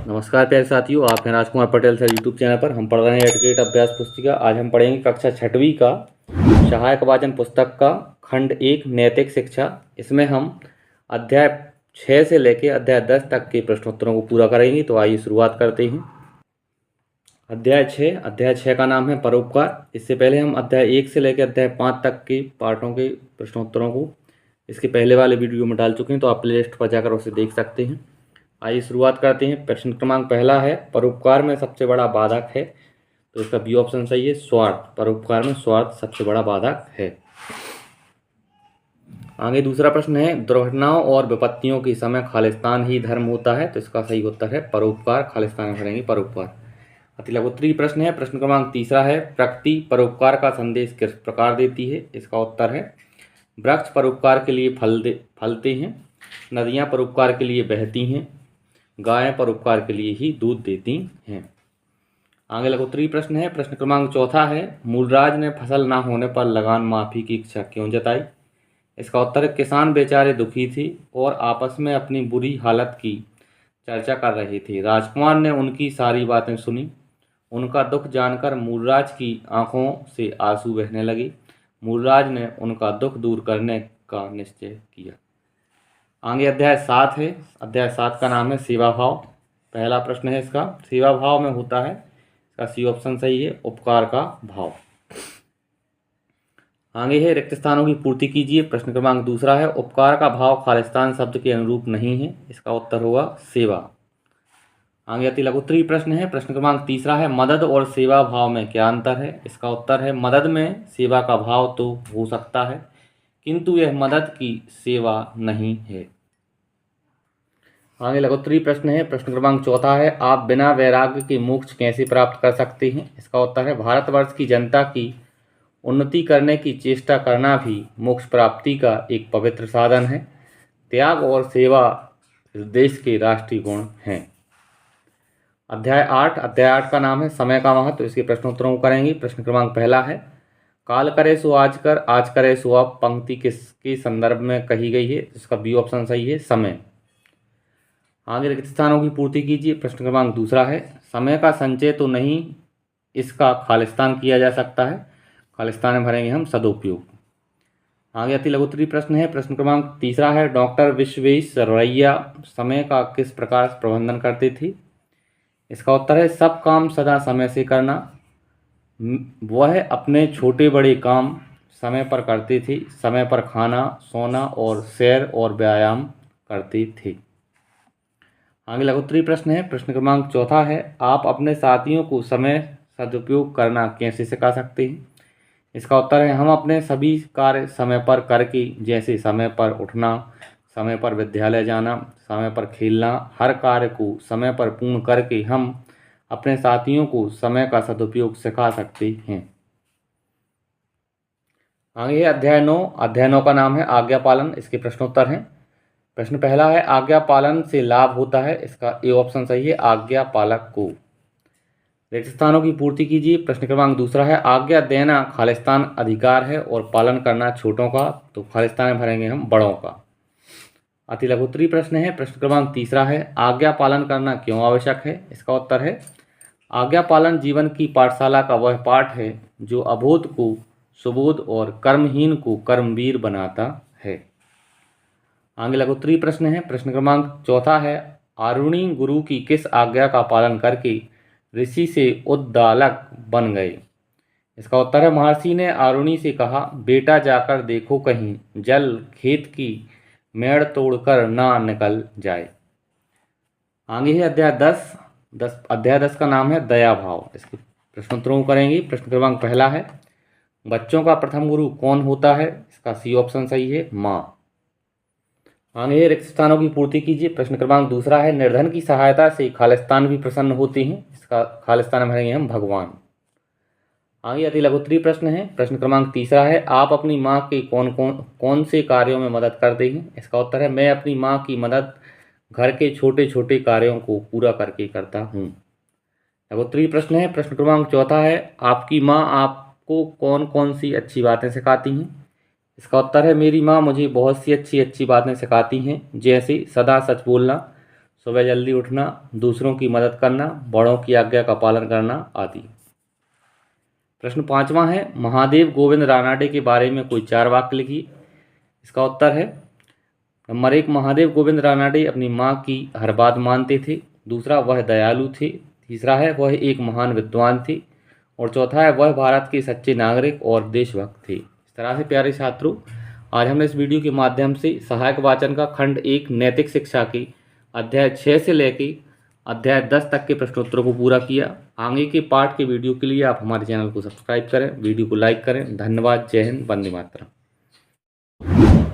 नमस्कार प्यारे साथियों, आप हैं Rajkumar Patel sir YouTube channel पर। हम पढ़ रहे हैं एडुकेट अभ्यास पुस्तिका। आज हम पढ़ेंगे कक्षा छठवीं का सहायक वाचन पुस्तक का खंड 1 नैतिक शिक्षा। इसमें हम अध्याय 6 से लेकर अध्याय 10 तक के प्रश्नोत्तरों को पूरा करेंगे। तो आइए शुरुआत करते हैं। अध्याय 6 का नाम है परोपकार। इससे पहले हम अध्याय 1 से लेकर अध्याय 5 तक के पाठों के प्रश्नोत्तरों को इसके पहले वाले वीडियो में डाल चुके हैं, तो आप प्ले लिस्ट पर जाकर उसे देख सकते हैं। आइए शुरुआत करते हैं। प्रश्न क्रमांक पहला है, परोपकार में सबसे बड़ा बाधक है। तो इसका बी ऑप्शन सही है, स्वार्थ। परोपकार में स्वार्थ सबसे बड़ा बाधक है। आगे दूसरा प्रश्न है, दुर्घटनाओं और विपत्तियों के समय खालिस्तान ही धर्म होता है। तो इसका सही उत्तर है परोपकार। खालिस्तान में करेंगे परोपकार। अति लघुत्तरीय प्रश्न है। प्रश्न क्रमांक तीसरा है, प्रकृति परोपकार का संदेश किस प्रकार देती है। इसका उत्तर है, वृक्ष परोपकार के लिए फलते हैं, नदियाँ परोपकार के लिए बहती हैं, गायें परोपकार के लिए ही दूध देती हैं। आगे लघुत्तरीय प्रश्न है। प्रश्न क्रमांक चौथा है, मूलराज ने फसल न होने पर लगान माफी की इच्छा क्यों जताई। इसका उत्तर है, किसान बेचारे दुखी थे और आपस में अपनी बुरी हालत की चर्चा कर रहे थे। राजकुमार ने उनकी सारी बातें सुनी। उनका दुख जानकर मूलराज की आंखों से आंसू बहने लगे। मूलराज ने उनका दुख दूर करने का निश्चय किया। आगे अध्याय 7 है। अध्याय 7 का नाम है सेवा भाव। पहला प्रश्न है इसका, सेवा भाव में होता है, इसका सी ऑप्शन सही है, उपकार का भाव। आगे है, रिक्त स्थानों की पूर्ति कीजिए। प्रश्न क्रमांक दूसरा है, उपकार का भाव खालिस्तान शब्द के अनुरूप नहीं है। इसका उत्तर होगा सेवा। आगे अति लघुत्तरीय प्रश्न है। प्रश्न क्रमांक तीसरा है, मदद और सेवा भाव में क्या अंतर है। इसका उत्तर है, मदद में सेवा का भाव तो हो सकता है, किंतु यह मदद की सेवा नहीं है। आगे लघुत्तरीय प्रश्न है। प्रश्न क्रमांक चौथा है, आप बिना वैराग्य के मोक्ष कैसे प्राप्त कर सकते हैं। इसका उत्तर है, भारतवर्ष की जनता की उन्नति करने की चेष्टा करना भी मोक्ष प्राप्ति का एक पवित्र साधन है। त्याग और सेवा इस देश के राष्ट्रीय गुण हैं। अध्याय 8 का नाम है समय का महत्व। इसके प्रश्नोत्तरों को करेंगे। प्रश्न क्रमांक पहला है, काल करे सो आज कर, आज करे सो अब पंक्ति किसके संदर्भ में कही गई है। इसका बी ऑप्शन सही है, समय। आगे रिक्त स्थानों की पूर्ति कीजिए। प्रश्न क्रमांक दूसरा है, समय का संचय तो नहीं, इसका खालिस्तान किया जा सकता है। खालिस्तान में भरेंगे हम सदुपयोग। आगे अति लघुत्तरीय प्रश्न है। प्रश्न क्रमांक तीसरा है, डॉक्टर विश्वेश्वरैया समय का किस प्रकार प्रबंधन करते थे। इसका उत्तर है, सब काम सदा समय से करना। वह अपने छोटे बड़े काम समय पर करते थे। समय पर खाना, सोना और सैर और व्यायाम करते थे। आगे लघुत्तरीय प्रश्न है। प्रश्न क्रमांक चौथा है, आप अपने साथियों को समय सदुपयोग करना कैसे सिखा सकते हैं। इसका उत्तर है, हम अपने सभी कार्य समय पर करके, जैसे समय पर उठना, समय पर विद्यालय जाना, समय पर खेलना, हर कार्य को समय पर पूर्ण करके हम अपने साथियों को समय का सदुपयोग सिखा सकते हैं। आगे अध्याय 9 का नाम है आज्ञा पालन। इसके प्रश्नोत्तर हैं। प्रश्न पहला है, आज्ञा पालन से लाभ होता है। इसका ए ऑप्शन सही है, आज्ञा पालक को। रिक्त स्थानों की पूर्ति कीजिए। प्रश्न क्रमांक दूसरा है, आज्ञा देना खालिस्तान अधिकार है और पालन करना छोटों का। तो खालिस्तान में भरेंगे हम बड़ों का। अति लघुत्तरीय प्रश्न है। प्रश्न क्रमांक तीसरा है, आज्ञा पालन करना क्यों आवश्यक है। इसका उत्तर है, आज्ञा पालन जीवन की पाठशाला का वह पाठ है जो अबोध को सुबोध और कर्महीन को कर्मवीर बनाता है। आगे लघुत्तरीय प्रश्न है। प्रश्न क्रमांक चौथा है, आरुणि गुरु की किस आज्ञा का पालन करके ऋषि से उद्दालक बन गए। इसका उत्तर है, महर्षि ने आरुणि से कहा, बेटा जाकर देखो कहीं जल खेत की मेड़ तोड़कर ना निकल जाए। आगे है अध्याय 10 का नाम है दया भाव। इसके प्रश्नोत्तरों करेंगे। प्रश्न क्रमांक पहला है, बच्चों का प्रथम गुरु कौन होता है। इसका सी ऑप्शन सही है, माँ। आगे रिक्त स्थानों की पूर्ति कीजिए। प्रश्न क्रमांक दूसरा है, निर्धन की सहायता से खालिस्तान भी प्रसन्न होते हैं। इसका खालिस्तान में भरेंगे हम भगवान। आगे अति लघुत्तरीय प्रश्न है। प्रश्न क्रमांक तीसरा है, आप अपनी माँ के कौन से कार्यों में मदद करते हैं। इसका उत्तर है, मैं अपनी माँ की मदद घर के छोटे छोटे कार्यों को पूरा करके करता हूँ। लघुत्तरीय प्रश्न है। प्रश्न क्रमांक चौथा है, आपकी माँ आपको कौन कौन सी अच्छी बातें सिखाती हैं। इसका उत्तर है, मेरी माँ मुझे बहुत सी अच्छी बातें सिखाती हैं, जैसे सदा सच बोलना, सुबह जल्दी उठना, दूसरों की मदद करना, बड़ों की आज्ञा का पालन करना आदि। प्रश्न 5वां है, महादेव गोविंद रानाडे के बारे में कोई 4 वाक्य लिखिए। इसका उत्तर है, नंबर 1, महादेव गोविंद रानाडे अपनी माँ की हर बात मानते थे। दूसरा, वह दयालु थे। तीसरा है, वह एक महान विद्वान थे। और चौथा है, वह भारत के सच्चे नागरिक और देशभक्त थे। इस तरह से प्यारे छात्रों, आज हमने इस वीडियो के माध्यम से सहायक वाचन का खंड 1 नैतिक शिक्षा के अध्याय 6 से लेकर अध्याय 10 तक के प्रश्नोत्तरों को पूरा किया। आगे के पार्ट के वीडियो के लिए आप हमारे चैनल को सब्सक्राइब करें, वीडियो को लाइक करें। धन्यवाद। जय हिंद। वंदे मातरम।